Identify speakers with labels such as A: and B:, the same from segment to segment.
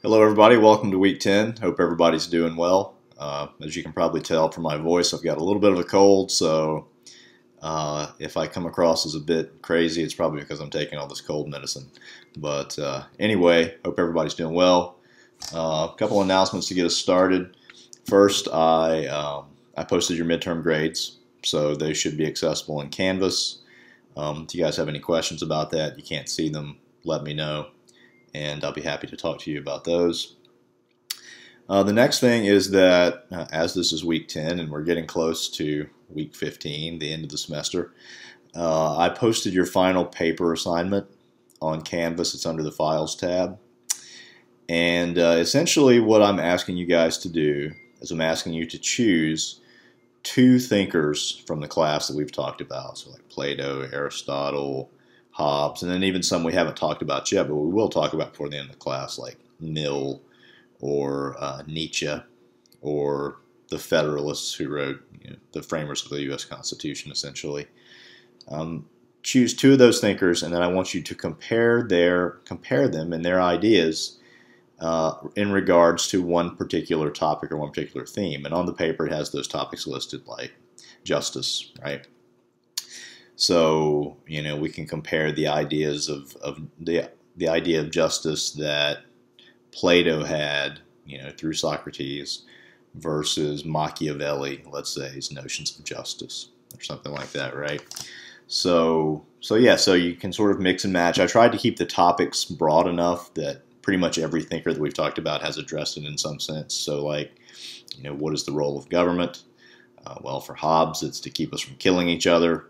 A: Hello everybody, welcome to week 10. Hope everybody's doing well. As you can probably tell from my voice, I've got a little bit of a cold, so if I come across as a bit crazy, it's probably because I'm taking all this cold medicine. But anyway, hope everybody's doing well. A couple announcements to get us started. First, I posted your midterm grades, so they should be accessible in Canvas. If you guys have any questions about that, you can't see them, let me know, and I'll be happy to talk to you about those. The next thing is that as this is week 10 and we're getting close to week 15, the end of the semester, I posted your final paper assignment on Canvas. It's under the Files tab. And essentially what I'm asking you guys to do is I'm asking you to choose two thinkers from the class that we've talked about. So like Plato, Aristotle, Hobbes, and then even some we haven't talked about yet, but we will talk about before the end of the class, like Mill or Nietzsche or the Federalists who wrote, the framers of the U.S. Constitution, essentially. Choose two of those thinkers, and then I want you to compare them and their ideas in regards to one particular topic or one particular theme. And on the paper, it has those topics listed, like justice, right? So, we can compare the ideas of the idea of justice that Plato had, through Socrates, versus Machiavelli, let's say, his notions of justice or something like that, right? So you can sort of mix and match. I tried to keep the topics broad enough that pretty much every thinker that we've talked about has addressed it in some sense. So like, what is the role of government? Well, for Hobbes, it's to keep us from killing each other.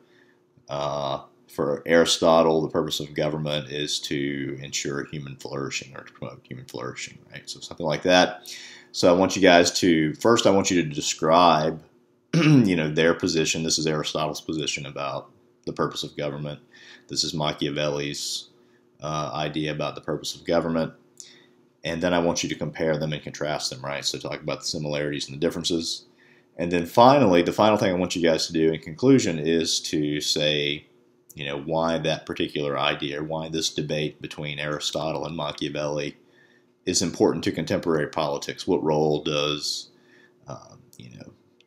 A: For Aristotle, the purpose of government is to ensure human flourishing or to promote human flourishing, right? So something like that. So I want you guys to, first I want you to describe, their position. This is Aristotle's position about the purpose of government. This is Machiavelli's idea about the purpose of government. And then I want you to compare them and contrast them, right? So talk about the similarities and the differences. And then finally, the final thing I want you guys to do in conclusion is to say, why that particular idea, or why this debate between Aristotle and Machiavelli is important to contemporary politics. What role does,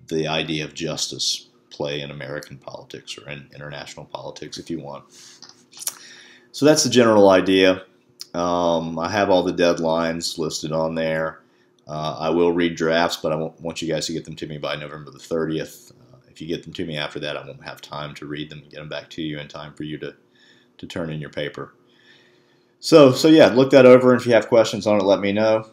A: the idea of justice play in American politics or in international politics, if you want? So that's the general idea. I have all the deadlines listed on there. I will read drafts, but I want you guys to get them to me by November the 30th. If you get them to me after that, I won't have time to read them and get them back to you in time for you to turn in your paper. So yeah, look that over, and if you have questions on it, let me know.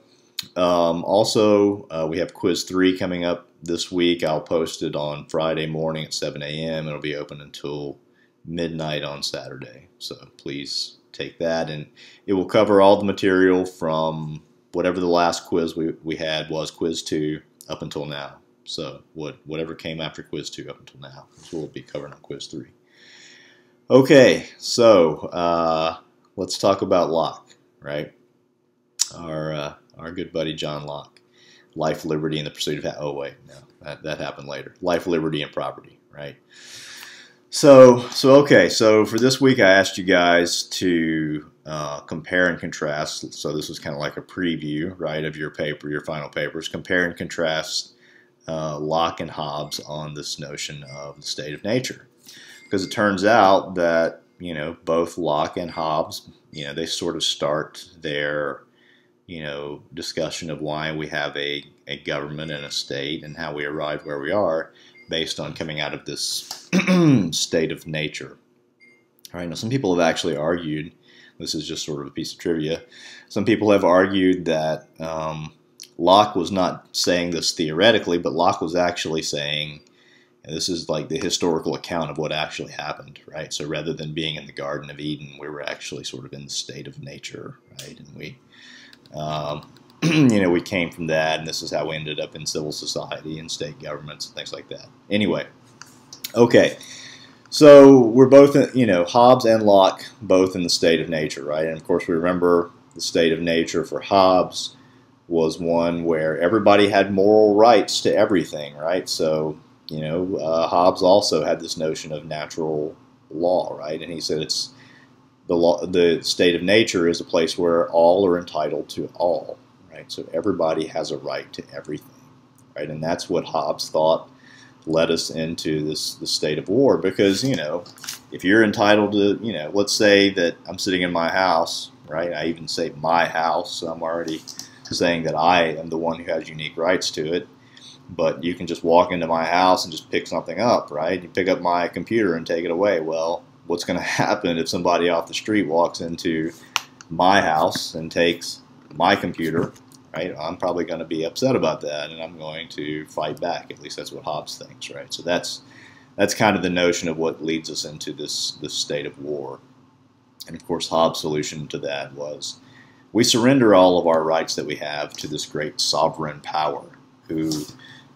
A: Also, we have quiz 3 coming up this week. I'll post it on Friday morning at 7 a.m. It'll be open until midnight on Saturday. So please take that, and it will cover all the material from whatever the last quiz we had was, quiz 2, up until now. So whatever came after quiz 2 up until now, that's what we'll be covering on quiz 3. Okay, so let's talk about Locke, right? Our good buddy John Locke. Life, liberty, and the pursuit of oh wait, no, that happened later. Life, liberty, and property, right? So for this week, I asked you guys to compare and contrast. So this was kind of like a preview, right, of your paper, your final papers. Compare and contrast Locke and Hobbes on this notion of the state of nature, because it turns out that both Locke and Hobbes, they sort of start their discussion of why we have a government and a state and how we arrived where we are based on coming out of this state of nature. All right, now some people have actually argued, this is just sort of a piece of trivia, some people have argued that Locke was not saying this theoretically, but Locke was actually saying, and this is like the historical account of what actually happened, right? So rather than being in the Garden of Eden, we were actually sort of in the state of nature, right? And we, we came from that, and this is how we ended up in civil society and state governments and things like that. Anyway, okay, so we're both, Hobbes and Locke both in the state of nature, right? And of course, we remember the state of nature for Hobbes was one where everybody had moral rights to everything, right? So, Hobbes also had this notion of natural law, right? And he said the state of nature is a place where all are entitled to all, right? So everybody has a right to everything, right? And that's what Hobbes thought led us into this state of war, because, you know, if you're entitled to, you know, let's say that I'm sitting in my house, right? I even say my house, so I'm already saying that I am the one who has unique rights to it. But you can just walk into my house and just pick something up, right? You pick up my computer and take it away. Well, what's going to happen if somebody off the street walks into my house and takes my computer, right? I'm probably going to be upset about that, and I'm going to fight back. At least that's what Hobbes thinks, right? So that's kind of the notion of what leads us into this state of war. And of course, Hobbes' solution to that was, we surrender all of our rights that we have to this great sovereign power, who,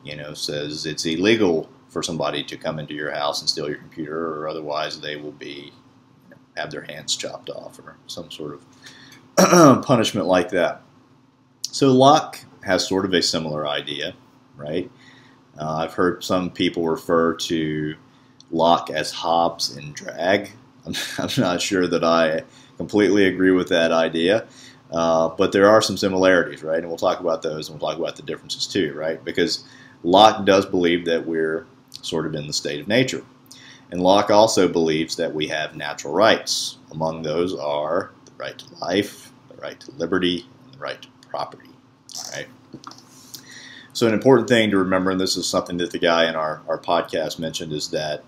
A: you know, says it's illegal for somebody to come into your house and steal your computer, or otherwise they will be, you know, have their hands chopped off, or some sort of punishment like that. So Locke has sort of a similar idea, right? I've heard some people refer to Locke as Hobbes in drag. I'm not sure that I completely agree with that idea, but there are some similarities, right? And we'll talk about those, and we'll talk about the differences too, right? Because Locke does believe that we're sort of in the state of nature. And Locke also believes that we have natural rights. Among those are the right to life, the right to liberty, and the right to property, right? So an important thing to remember, and this is something that the guy in our podcast mentioned, is that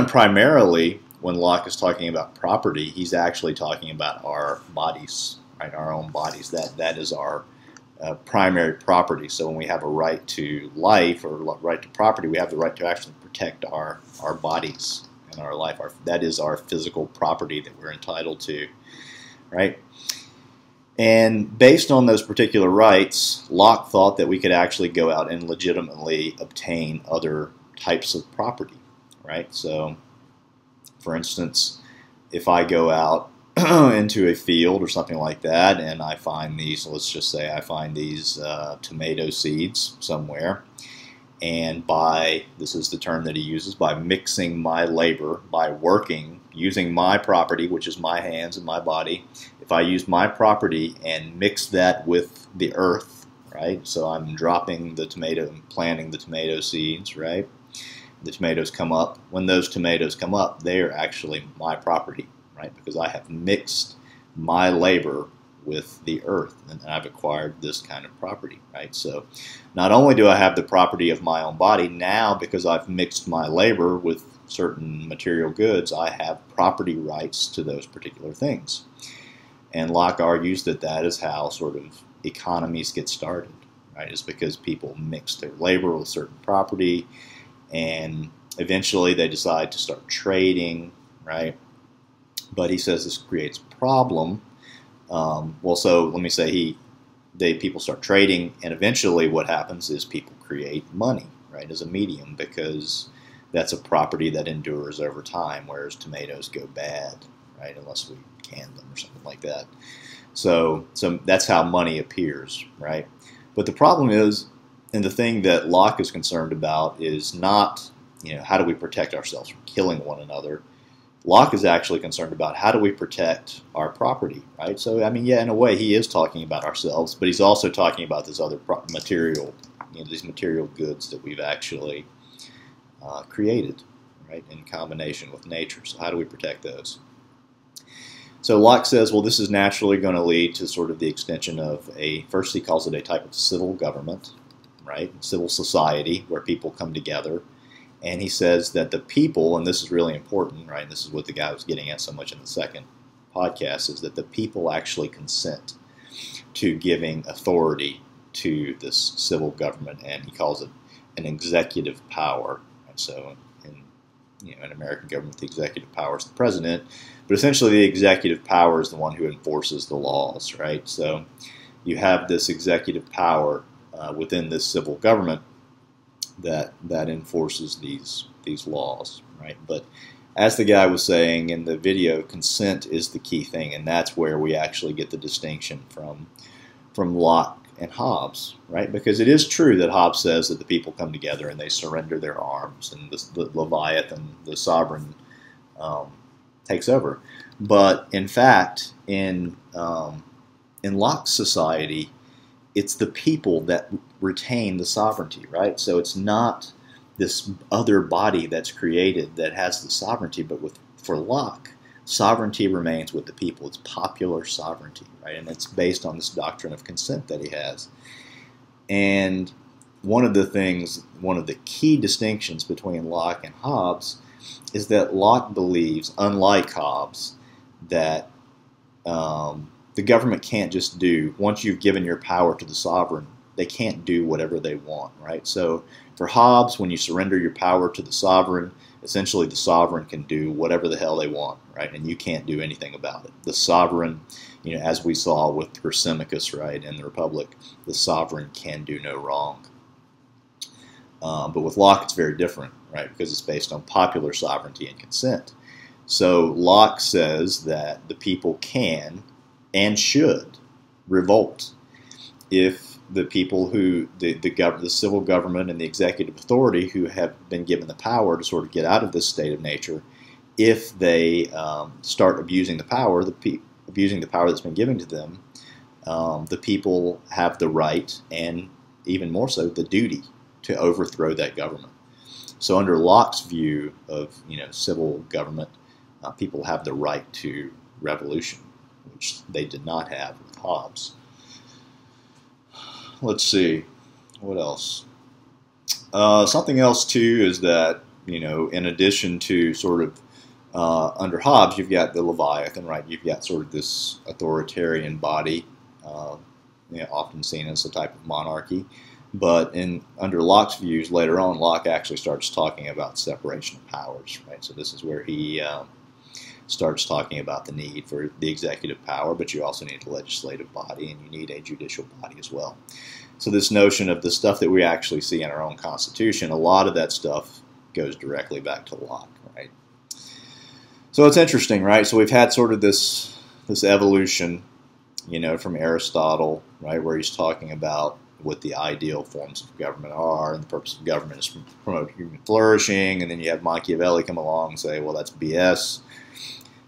A: primarily when Locke is talking about property, he's actually talking about our bodies, right? Our own bodies. That is our primary property. So when we have a right to life or right to property, we have the right to actually protect our bodies and our life. That is our physical property that we're entitled to, right? And based on those particular rights, Locke thought that we could actually go out and legitimately obtain other types of property, right? So, for instance, if I go out into a field or something like that, and I find these, let's just say I find these tomato seeds somewhere, and this is the term that he uses, by mixing my labor, by working, using my property, which is my hands and my body, if I use my property and mix that with the earth, right? So I'm dropping the tomato and planting the tomato seeds, right? The tomatoes come up. When those tomatoes come up, they are actually my property, right? Because I have mixed my labor with the earth, and I've acquired this kind of property, right? So not only do I have the property of my own body, now because I've mixed my labor with certain material goods, I have property rights to those particular things. And Locke argues that that is how sort of economies get started, right? It's because people mix their labor with certain property, and eventually they decide to start trading, right? But he says this creates a problem. Well, so let me say people start trading, and eventually what happens is people create money, right, as a medium, because that's a property that endures over time, whereas tomatoes go bad, right, unless we can them or something like that. So that's how money appears, right? But the problem is, and the thing that Locke is concerned about is not, you know, how do we protect ourselves from killing one another. Locke is actually concerned about how do we protect our property, right? So, I mean, yeah, in a way, he is talking about ourselves, but he's also talking about this other material, you know, these material goods that we've actually created, right, in combination with nature. So how do we protect those? So Locke says, well, this is naturally going to lead to sort of the extension of first he calls it a type of civil government, right, civil society, where people come together. And he says that the people, and this is really important, right, this is what the guy was getting at so much in the second podcast, is that the people actually consent to giving authority to this civil government, and he calls it an executive power. And so in American government, the executive power is the president, but essentially the executive power is the one who enforces the laws, right? So you have this executive power within this civil government that enforces these laws, right? But as the guy was saying in the video, consent is the key thing, and that's where we actually get the distinction from Locke and Hobbes, right? Because it is true that Hobbes says that the people come together and they surrender their arms, and the Leviathan, the sovereign, takes over. But in fact, in Locke's society, it's the people that retain the sovereignty, right? So it's not this other body that's created that has the sovereignty, but for Locke, sovereignty remains with the people. It's popular sovereignty, right? And it's based on this doctrine of consent that he has. And one of the key distinctions between Locke and Hobbes is that Locke believes, unlike Hobbes, that the government can't just do, once you've given your power to the sovereign, they can't do whatever they want, right? So for Hobbes, when you surrender your power to the sovereign, essentially the sovereign can do whatever the hell they want, right? And you can't do anything about it. The sovereign, as we saw with Thrasymachus, right, in the Republic, the sovereign can do no wrong. But with Locke, it's very different, right, because it's based on popular sovereignty and consent. So Locke says that the people can and should revolt if the people who, the civil government and the executive authority who have been given the power to sort of get out of this state of nature, if they start abusing the power, abusing the power that's been given to them, the people have the right and even more so the duty to overthrow that government. So under Locke's view of civil government, people have the right to revolution, which they did not have with Hobbes. Let's see, what else? Something else too is that in addition to sort of under Hobbes, you've got the Leviathan, right? You've got sort of this authoritarian body, often seen as a type of monarchy. But under Locke's views, later on, Locke actually starts talking about separation of powers, right? So this is where he starts talking about the need for the executive power, but you also need a legislative body, and you need a judicial body as well. So this notion of the stuff that we actually see in our own Constitution, a lot of that stuff goes directly back to Locke, right? So it's interesting, right? So we've had sort of this evolution, from Aristotle, right, where he's talking about what the ideal forms of government are, and the purpose of government is to promote human flourishing, and then you have Machiavelli come along and say, well, that's BS.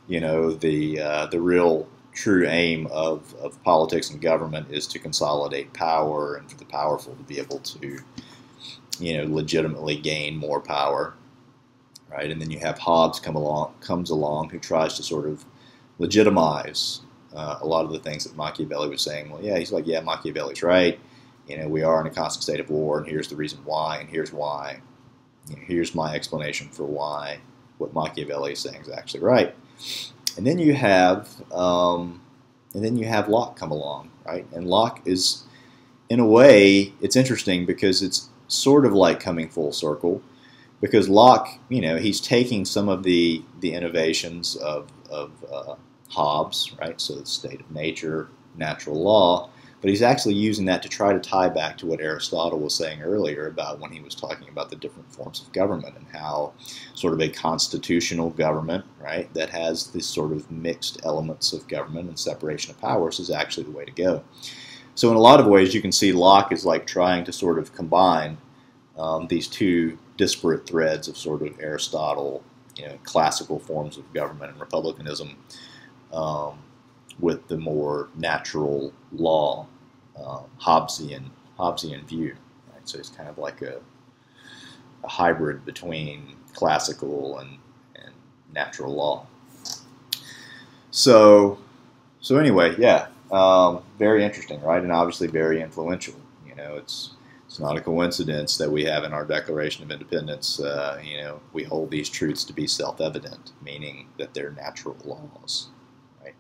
A: The real true aim of politics and government is to consolidate power and for the powerful to be able to, legitimately gain more power, right? And then you have Hobbes comes along who tries to sort of legitimize a lot of the things that Machiavelli was saying. Well, yeah, he's like, yeah, Machiavelli's right. We are in a constant state of war, and here's the reason why, and here's why. Here's my explanation for why what Machiavelli is saying is actually right. And then you have Locke come along, right? And Locke is, in a way, it's interesting because it's sort of like coming full circle, because Locke, he's taking some of the innovations of Hobbes, right? So the state of nature, natural law, but he's actually using that to try to tie back to what Aristotle was saying earlier about when he was talking about the different forms of government and how sort of a constitutional government, right, that has this sort of mixed elements of government and separation of powers is actually the way to go. So in a lot of ways you can see Locke is like trying to sort of combine these two disparate threads of sort of Aristotle, classical forms of government and republicanism, with the more natural law, Hobbesian view. Right? So it's kind of like a hybrid between classical and natural law. So anyway, yeah, very interesting, right? And obviously very influential. It's not a coincidence that we have in our Declaration of Independence, we hold these truths to be self-evident, meaning that they're natural laws.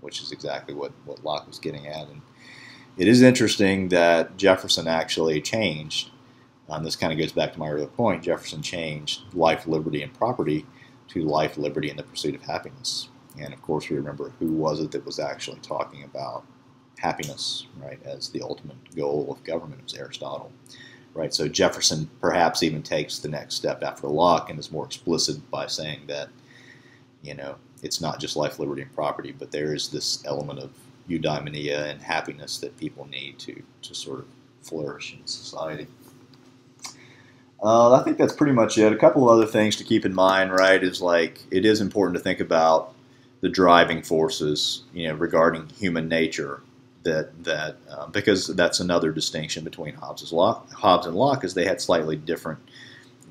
A: Which is exactly what Locke was getting at. And it is interesting that Jefferson actually changed, this kind of goes back to my earlier point, Jefferson changed life, liberty, and property to life, liberty, and the pursuit of happiness. And of course we remember who was it that was actually talking about happiness, right, as the ultimate goal of government. It was Aristotle. Right? So Jefferson perhaps even takes the next step after Locke and is more explicit by saying that, it's not just life, liberty, and property, but there is this element of eudaimonia and happiness that people need to sort of flourish in society. I think that's pretty much it. A couple of other things to keep in mind, right, is like it is important to think about the driving forces, regarding human nature because that's another distinction between Hobbes and Locke is they had slightly different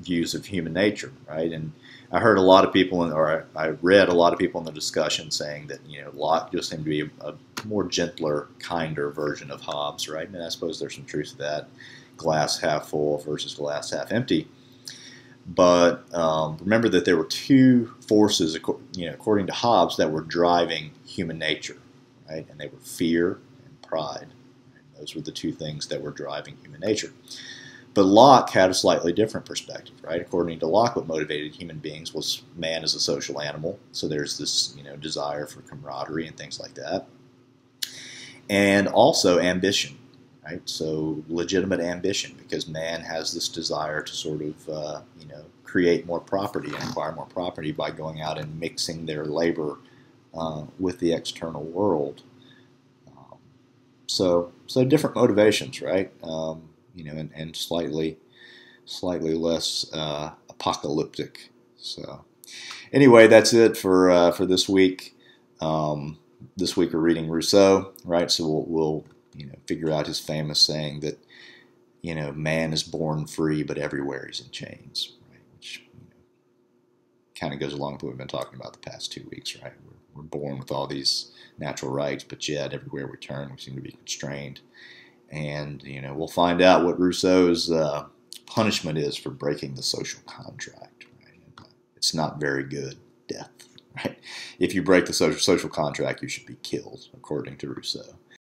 A: views of human nature, right? And I heard a lot of people, or I read a lot of people in the discussion saying that Locke just seemed to be a more gentler, kinder version of Hobbes, right? And I suppose there's some truth to that, glass half full versus glass half empty. But remember that there were two forces, according to Hobbes, that were driving human nature, right? And they were fear and pride. Right? Those were the two things that were driving human nature. But Locke had a slightly different perspective, right? According to Locke, what motivated human beings was man as a social animal. So there's this, desire for camaraderie and things like that. And also ambition, right? So legitimate ambition, because man has this desire to sort of, create more property and acquire more property by going out and mixing their labor with the external world. So different motivations, right? And slightly less apocalyptic. So anyway, that's it for this week. This week we're reading Rousseau, right? So we'll figure out his famous saying that man is born free, but everywhere he's in chains, right? Which kind of goes along with what we've been talking about the past 2 weeks, right? We're born with all these natural rights, but yet everywhere we turn, we seem to be constrained. And we'll find out what Rousseau's punishment is for breaking the social contract. Right? It's not very good, death. Right? If you break the social contract, you should be killed, according to Rousseau.